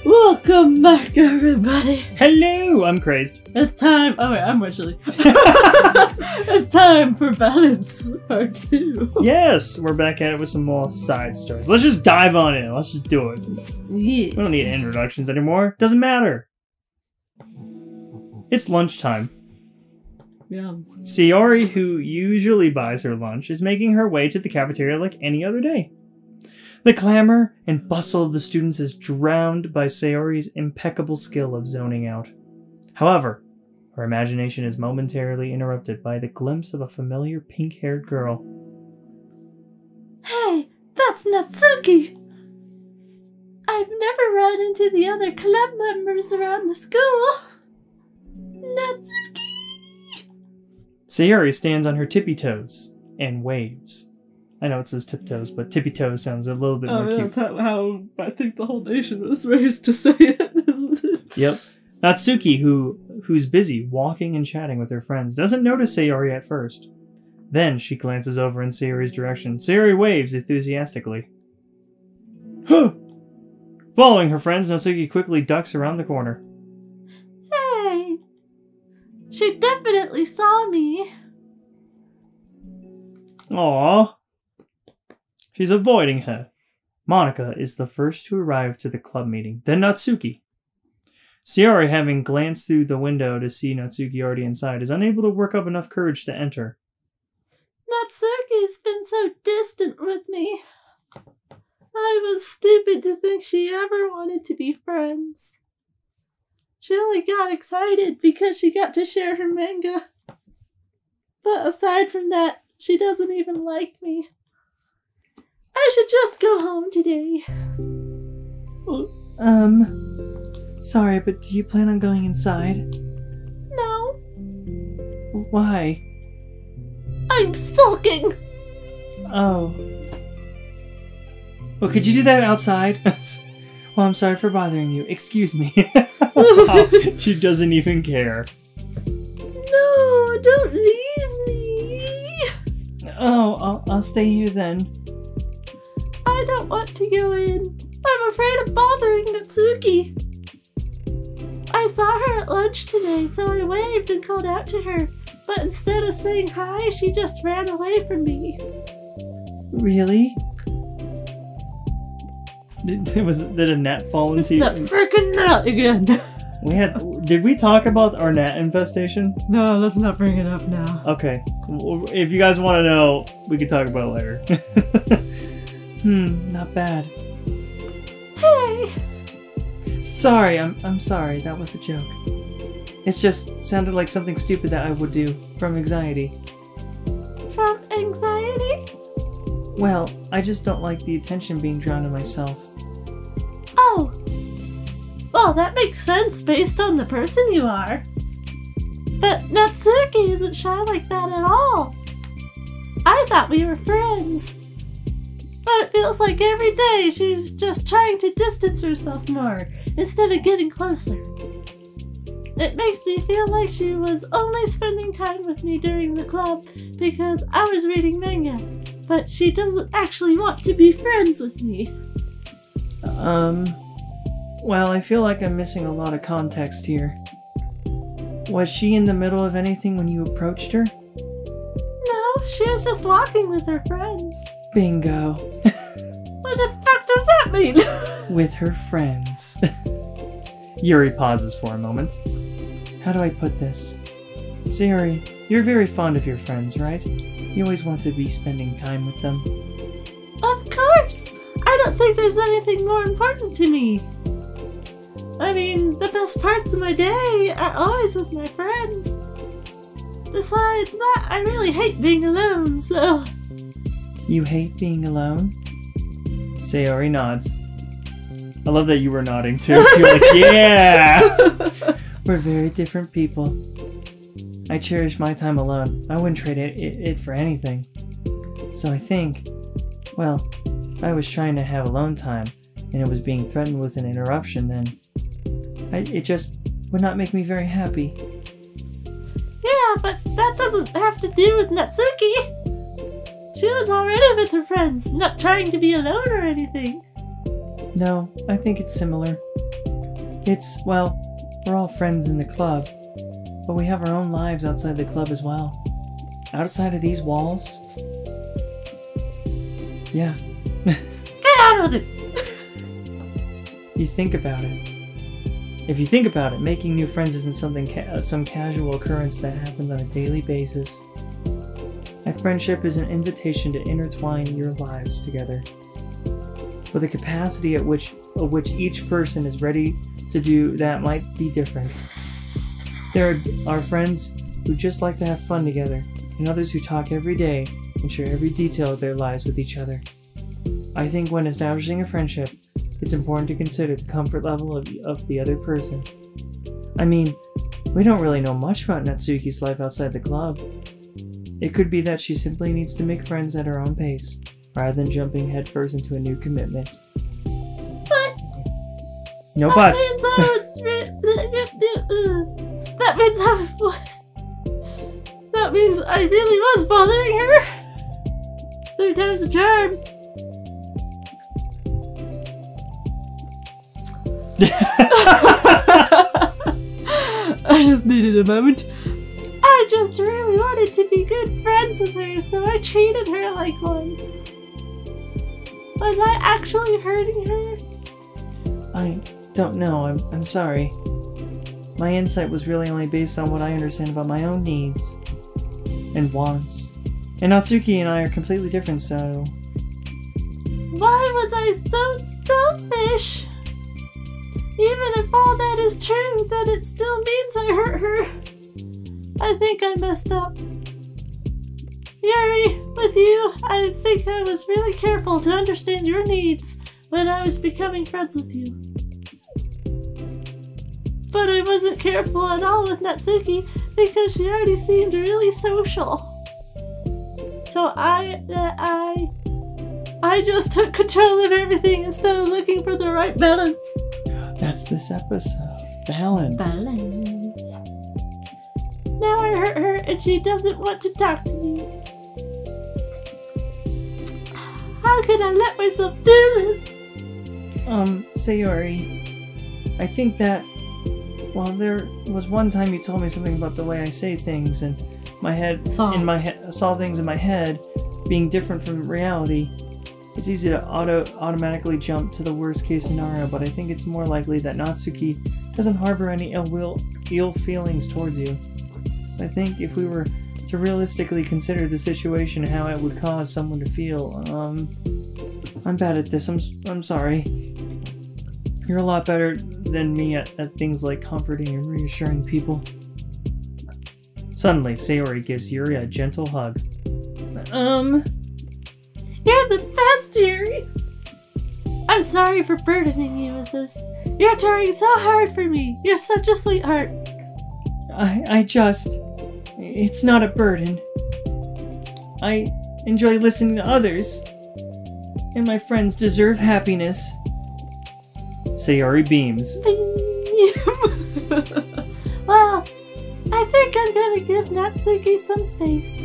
Welcome back, everybody. Hello, I'm crazed. It's time. Oh wait, I'm actually. It's time for Balance Part 2. Yes, we're back at it with some more side stories. Let's just dive on in. Let's just do it. Yes. We don't need introductions anymore. Doesn't matter. It's lunchtime. Yeah. Sayori, who usually buys her lunch, is making her way to the cafeteria like any other day. The clamor and bustle of the students is drowned by Sayori's impeccable skill of zoning out. However, her imagination is momentarily interrupted by the glimpse of a familiar pink-haired girl. Hey, that's Natsuki! I've never run into the other club members around the school. Natsuki! Sayori stands on her tippy toes and waves. I know it says tiptoes, but tippy toes sounds a little bit more cute. That's how I think the whole nation was raised to say it. Yep. Natsuki, who's busy walking and chatting with her friends, doesn't notice Sayori at first. Then she glances over in Sayori's direction. Sayori waves enthusiastically. Following her friends, Natsuki quickly ducks around the corner. Hey! She definitely saw me. Aww. She's avoiding her. Monika is the first to arrive to the club meeting, then Natsuki. Sayori, having glanced through the window to see Natsuki already inside, is unable to work up enough courage to enter. Natsuki's been so distant with me. I was stupid to think she ever wanted to be friends. She only got excited because she got to share her manga. But aside from that, she doesn't even like me. I should just go home today. Sorry, but do you plan on going inside? No. Why? I'm sulking! Oh. Well, could you do that outside? Well, I'm sorry for bothering you. Excuse me. Wow, she doesn't even care. No, don't leave me! Oh, I'll stay here then. I don't want to go in. I'm afraid of bothering Natsuki. I saw her at lunch today, so I waved and called out to her. But instead of saying hi, she just ran away from me. Really? Did a gnat fall into you? It's that frickin' gnat again. Did we talk about our gnat infestation? No, let's not bring it up now. Okay. Well, if you guys want to know, we can talk about it later. Not bad. Hey! Sorry, I'm sorry. That was a joke. It's just sounded like something stupid that I would do from anxiety. From anxiety? Well, I just don't like the attention being drawn to myself. Oh. Well, that makes sense based on the person you are. But Natsuki isn't shy like that at all. I thought we were friends. But it feels like every day she's just trying to distance herself more instead of getting closer. It makes me feel like she was only spending time with me during the club because I was reading manga, but she doesn't actually want to be friends with me. Well, I feel like I'm missing a lot of context here. Was she in the middle of anything when you approached her? No, she was just walking with her friends. Bingo. What the fuck does that mean? With her friends. Yuri pauses for a moment. How do I put this? Sayori, you're very fond of your friends, right? You always want to be spending time with them. Of course! I don't think there's anything more important to me. I mean, the best parts of my day are always with my friends. Besides that, I really hate being alone, so... You hate being alone? Sayori nods. I love that you were nodding too. You're like, yeah! We're very different people. I cherish my time alone. I wouldn't trade it for anything. So I think, well, if I was trying to have alone time and it was being threatened with an interruption, then it just would not make me very happy. Yeah, but that doesn't have to do with Natsuki. She was already with her friends, not trying to be alone or anything. No, I think it's similar. Well, we're all friends in the club, but we have our own lives outside the club as well. Outside of these walls? Yeah. Get out of it! You think about it. If you think about it, making new friends isn't some casual occurrence that happens on a daily basis. A friendship is an invitation to intertwine your lives together. But the capacity at which each person is ready to do that might be different. There are friends who just like to have fun together, and others who talk every day and share every detail of their lives with each other. I think when establishing a friendship, it's important to consider the comfort level of the other person. I mean, we don't really know much about Natsuki's life outside the club. It could be that she simply needs to make friends at her own pace, rather than jumping headfirst into a new commitment. But... No buts! That means I really was bothering her! 3 times a charm! I just needed a moment. I just really wanted to be good friends with her, so I treated her like one. Was I actually hurting her? I don't know. I'm sorry. My insight was really only based on what I understand about my own needs and wants. And Natsuki and I are completely different, so... Why was I so selfish? Even if all that is true, then it still means I hurt her. I think I messed up. Yuri, with you, I think I was really careful to understand your needs when I was becoming friends with you. But I wasn't careful at all with Natsuki because she already seemed really social. So I just took control of everything instead of looking for the right balance. That's this episode. Balance. Now I hurt her and she doesn't want to talk to me. How could I let myself do this? Sayori, I think that, well, there was one time you told me something about the way I say things and saw things in my head being different from reality. It's easy to automatically jump to the worst case scenario, but I think it's more likely that Natsuki doesn't harbor any ill feelings towards you. So I think if we were to realistically consider the situation and how it would cause someone to feel, I'm bad at this, I'm sorry. You're a lot better than me at things like comforting and reassuring people. Suddenly, Sayori gives Yuri a gentle hug. You're the best, Yuri! I'm sorry for burdening you with this. You're trying so hard for me. You're such a sweetheart. It's not a burden. I enjoy listening to others. And my friends deserve happiness. Sayori beams. Well, I think I'm gonna give Natsuki some space.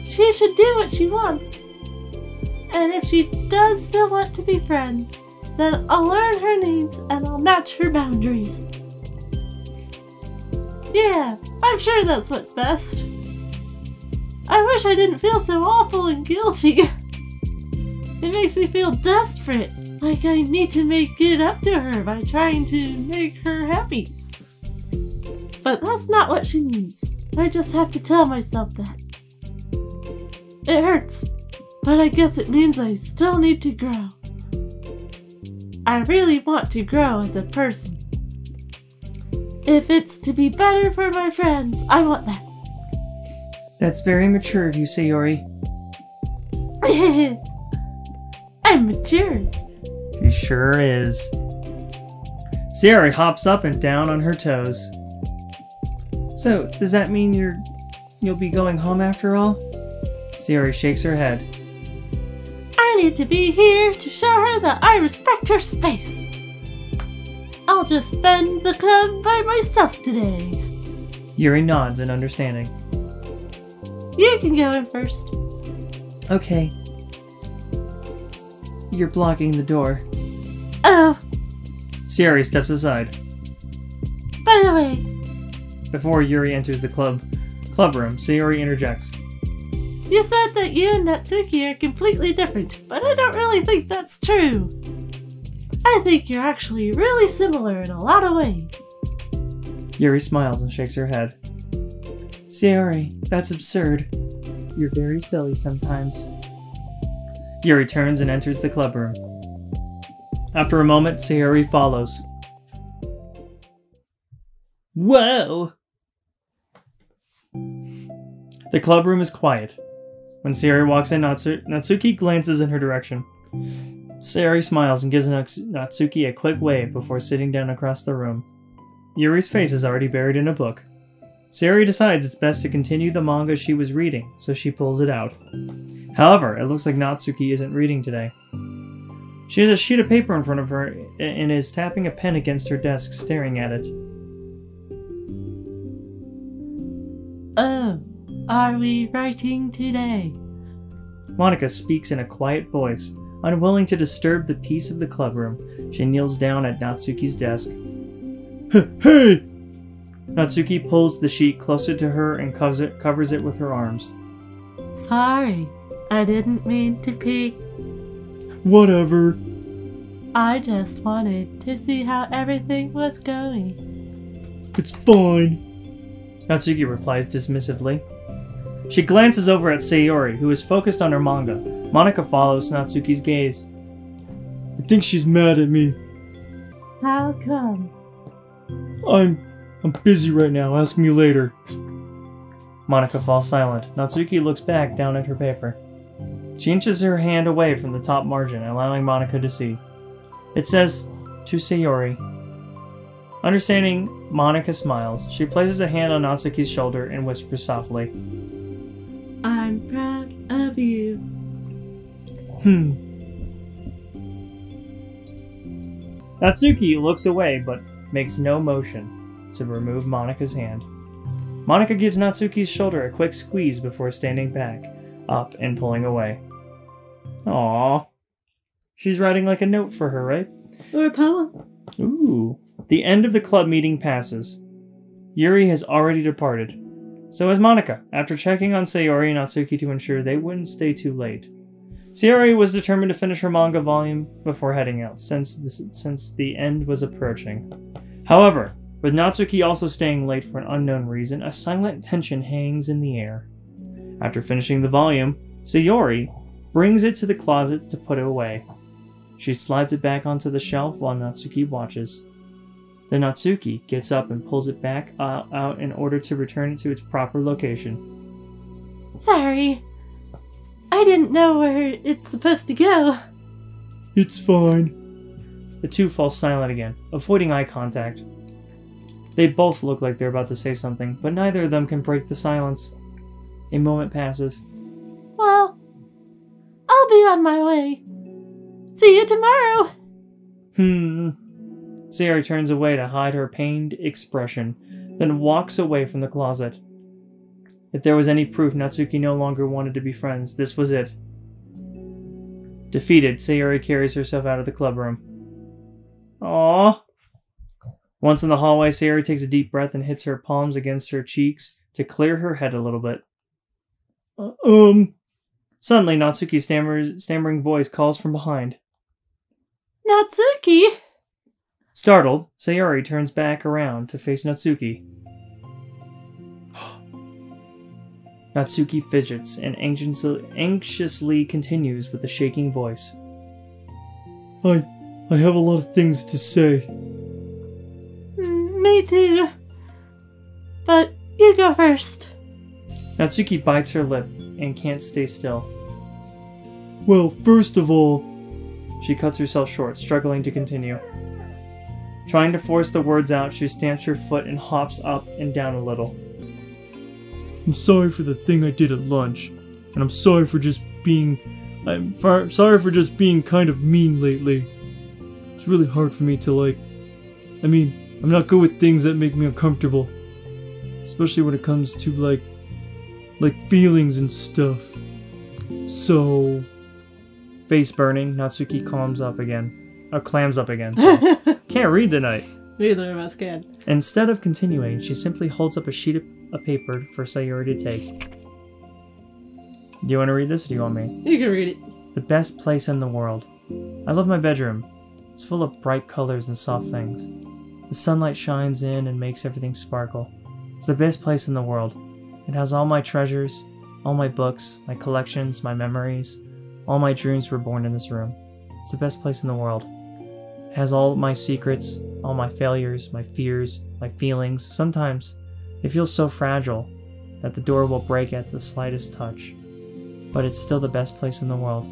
She should do what she wants. And if she does still want to be friends, then I'll learn her needs and I'll match her boundaries. Yeah, I'm sure that's what's best. I wish I didn't feel so awful and guilty. It makes me feel desperate, like I need to make it up to her by trying to make her happy. But that's not what she needs. I just have to tell myself that. It hurts. But I guess it means I still need to grow. I really want to grow as a person. If it's to be better for my friends, I want that. That's very mature of you, Sayori. I'm mature. She sure is. Sayori hops up and down on her toes. So, does that mean you'll be going home after all? Sayori shakes her head. I need to be here to show her that I respect her space. I'll just spend the club by myself today. Yuri nods in understanding. You can go in first. Okay. You're blocking the door. Oh. Sayori steps aside. By the way, Before Yuri enters the club room, Sayori interjects. you said that you and Natsuki are completely different, but I don't really think that's true. I think you're actually really similar in a lot of ways. Yuri smiles and shakes her head. Sayori, that's absurd. You're very silly sometimes. Yuri turns and enters the club room. After a moment, Sayori follows. Whoa! The club room is quiet. When Sayori walks in, Natsuki glances in her direction. Sayori smiles and gives Natsuki a quick wave before sitting down across the room. Yuri's face is already buried in a book. Sayori decides it's best to continue the manga she was reading, so she pulls it out. However, it looks like Natsuki isn't reading today. She has a sheet of paper in front of her and is tapping a pen against her desk, staring at it. Oh, are we writing today? Monika speaks in a quiet voice, unwilling to disturb the peace of the club room. She kneels down at Natsuki's desk. Hey! Natsuki pulls the sheet closer to her and covers it with her arms. Sorry, I didn't mean to peek. Whatever. I just wanted to see how everything was going. It's fine. Natsuki replies dismissively. She glances over at Sayori, who is focused on her manga. Monika follows Natsuki's gaze. I think she's mad at me. How come? I'm busy right now. Ask me later. Monika falls silent. Natsuki looks back down at her paper. She inches her hand away from the top margin, allowing Monika to see. It says, to Sayori. Understanding, Monika smiles. She places a hand on Natsuki's shoulder and whispers softly. I'm proud of you. Natsuki looks away, but makes no motion to remove Monika's hand. Monika gives Natsuki's shoulder a quick squeeze before standing back, up and pulling away. Aww. She's writing like a note for her, right? Or a poem. Ooh. The end of the club meeting passes. Yuri has already departed. So has Monika, after checking on Sayori and Natsuki to ensure they wouldn't stay too late. Sayori was determined to finish her manga volume before heading out, since the end was approaching. However, with Natsuki also staying late for an unknown reason, a silent tension hangs in the air. After finishing the volume, Sayori brings it to the closet to put it away. She slides it back onto the shelf while Natsuki watches. Then Natsuki gets up and pulls it back out in order to return it to its proper location. Sorry. I didn't know where it's supposed to go. It's fine. The two fall silent again, avoiding eye contact. They both look like they're about to say something, but neither of them can break the silence. A moment passes. Well, I'll be on my way. See you tomorrow. Sayori turns away to hide her pained expression, then walks away from the closet. If there was any proof Natsuki no longer wanted to be friends, this was it. Defeated, Sayori carries herself out of the club room. Aww. Once in the hallway, Sayori takes a deep breath and hits her palms against her cheeks to clear her head a little bit. Suddenly, Natsuki's stammering voice calls from behind. Natsuki! Startled, Sayori turns back around to face Natsuki. Natsuki fidgets and anxiously continues with a shaking voice. I have a lot of things to say. Me too. But you go first. Natsuki bites her lip and can't stay still. Well, first of all... She cuts herself short, struggling to continue. Trying to force the words out, she stamps her foot and hops up and down a little. I'm sorry for the thing I did at lunch, and I'm sorry for just being kind of mean lately. It's really hard for me to I'm not good with things that make me uncomfortable, especially when it comes to like feelings and stuff. So, face burning, Natsuki calms up again. clams up again. Can't read tonight. Neither of us can. Instead of continuing, she simply holds up a sheet of paper for Sayori to take. Do you want to read this or do you want me? You can read it. The best place in the world. I love my bedroom. It's full of bright colors and soft things. The sunlight shines in and makes everything sparkle. It's the best place in the world. It has all my treasures, all my books, my collections, my memories. All my dreams were born in this room. It's the best place in the world. It has all my secrets, all my failures, my fears, my feelings. Sometimes it feels so fragile that the door will break at the slightest touch. But it's still the best place in the world.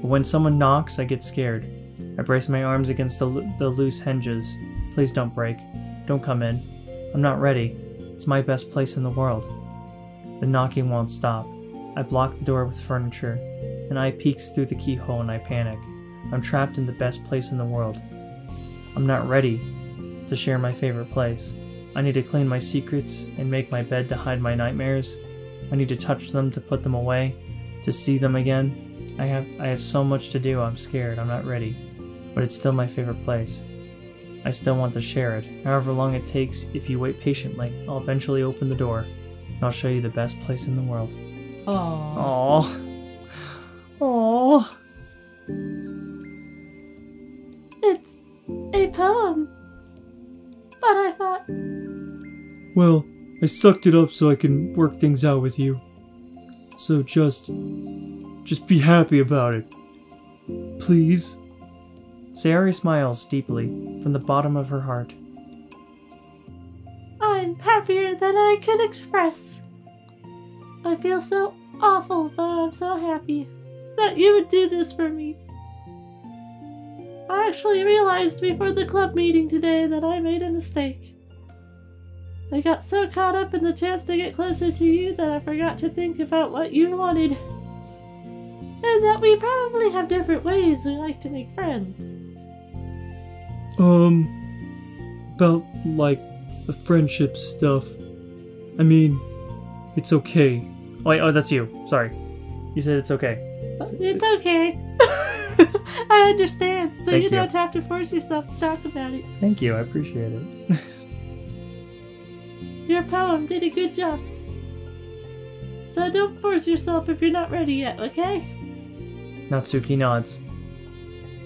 But when someone knocks, I get scared. I brace my arms against the loose hinges. Please don't break. Don't come in. I'm not ready. It's my best place in the world. The knocking won't stop. I block the door with furniture. An eye peeks through the keyhole and I panic. I'm trapped in the best place in the world. I'm not ready to share my favorite place. I need to clean my secrets and make my bed to hide my nightmares. I need to touch them to put them away, to see them again. I have so much to do. I'm scared. I'm not ready. But it's still my favorite place. I still want to share it. However long it takes, if you wait patiently, I'll eventually open the door and I'll show you the best place in the world. Aww. Aww. It's a poem. But I thought... Well, I sucked it up so I can work things out with you. So just be happy about it. Please? Sayori smiles deeply from the bottom of her heart. I'm happier than I could express. I feel so awful, but I'm so happy that you would do this for me. I actually realized before the club meeting today that I made a mistake. I got so caught up in the chance to get closer to you that I forgot to think about what you wanted. And that we probably have different ways we like to make friends. About, like, the friendship stuff. I mean, it's okay. Oh, wait, that's you. Sorry. You said it's okay. It's okay. I understand, so you don't have to force yourself to talk about it. Thank you, I appreciate it. Your poem did a good job. So don't force yourself if you're not ready yet, okay? Natsuki nods.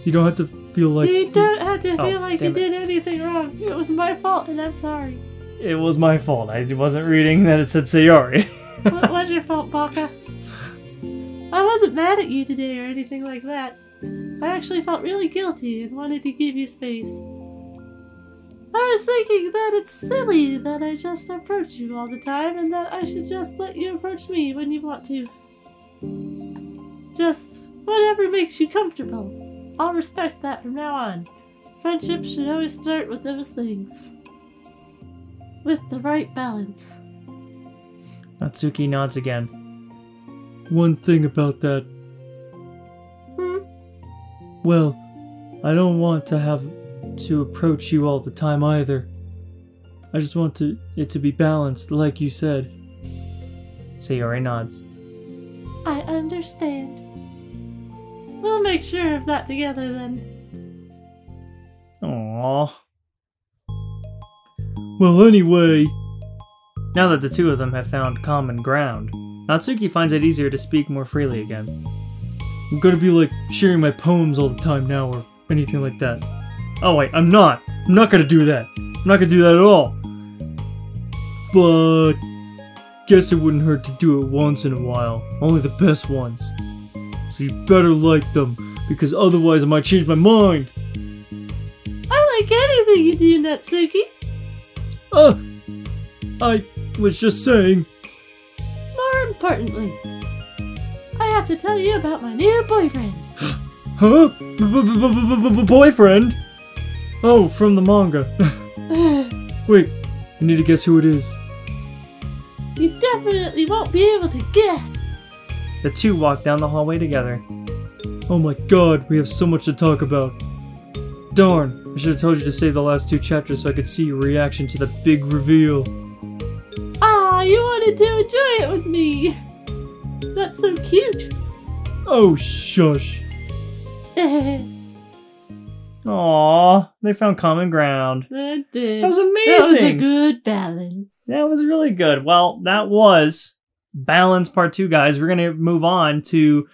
You don't have to feel like... You don't have to feel like you did anything wrong. It was my fault and I'm sorry. It was my fault. I wasn't reading that it said Sayori. What was your fault, Baka? I wasn't mad at you today or anything like that. I actually felt really guilty and wanted to give you space. I was thinking that it's silly that I just approach you all the time and that I should just let you approach me when you want to. Just whatever makes you comfortable. I'll respect that from now on. Friendship should always start with those things. With the right balance. Natsuki nods again. One thing about that. Well, I don't want to have to approach you all the time either. I just want it to be balanced, like you said. Sayori nods. I understand. We'll make sure of that together then. Aww. Well, anyway... Now that the two of them have found common ground, Natsuki finds it easier to speak more freely again. I'm gonna be like sharing my poems all the time now or anything like that. Oh wait, I'm not gonna do that. I'm not gonna do that at all. But guess it wouldn't hurt to do it once in a while. Only the best ones. So you better like them, because otherwise I might change my mind. I like anything you do, Natsuki. I was just saying. More importantly, I have to tell you about my new boyfriend. Huh? Boyfriend? Oh, from the manga. Wait, I need to guess who it is. You definitely won't be able to guess. The two walk down the hallway together. Oh my god, we have so much to talk about. Darn, I should have told you to save the last two chapters so I could see your reaction to the big reveal. Ah, you wanted to enjoy it with me. That's so cute. Oh, shush. Aw, they found common ground. They did. That was amazing. That was a good balance. That was really good. Well, that was Balance Part 2, guys. We're going to move on to...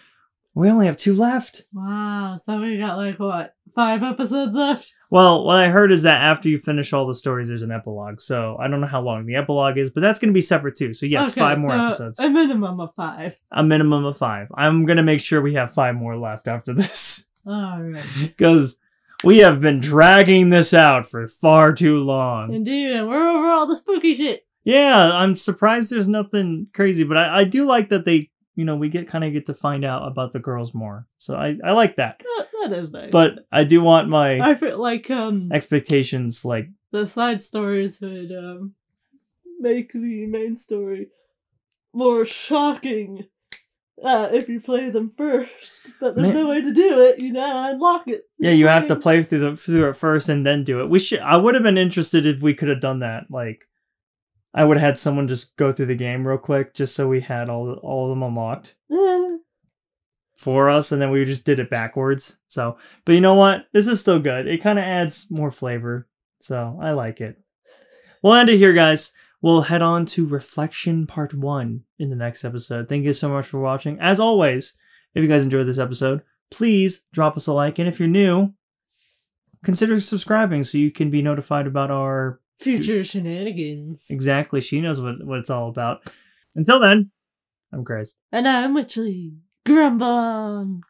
We only have 2 left. Wow, so we got like, what, 5 episodes left? Well, what I heard is that after you finish all the stories, there's an epilogue. So I don't know how long the epilogue is, but that's going to be separate too. So yes, Okay, 5 more so episodes. a minimum of 5. A minimum of 5. I'm going to make sure we have 5 more left after this. Alright. Because we have been dragging this out for far too long. Indeed, and we're over all the spooky shit. Yeah, I'm surprised there's nothing crazy, but I do like that they, you know, we get to find out about the girls more. So I like that. That is nice. But I do want my I feel like expectations like the side stories would make the main story more shocking if you play them first. But there's no way to do it. You know, unlock it. Yeah, you have to play through it first and then do it. I would have been interested if we could have done that. Like, I would have had someone just go through the game real quick, just so we had all of them unlocked for us, and then we just did it backwards. So, but you know what? This is still good. It kind of adds more flavor, so I like it. We'll end it here, guys. We'll head on to Reflection Part 1 in the next episode. Thank you so much for watching. As always, if you guys enjoyed this episode, please drop us a like, and if you're new, consider subscribing so you can be notified about our future shenanigans. Exactly. She knows what it's all about. Until then, I'm Chris. And I'm Witchley. Grumble on.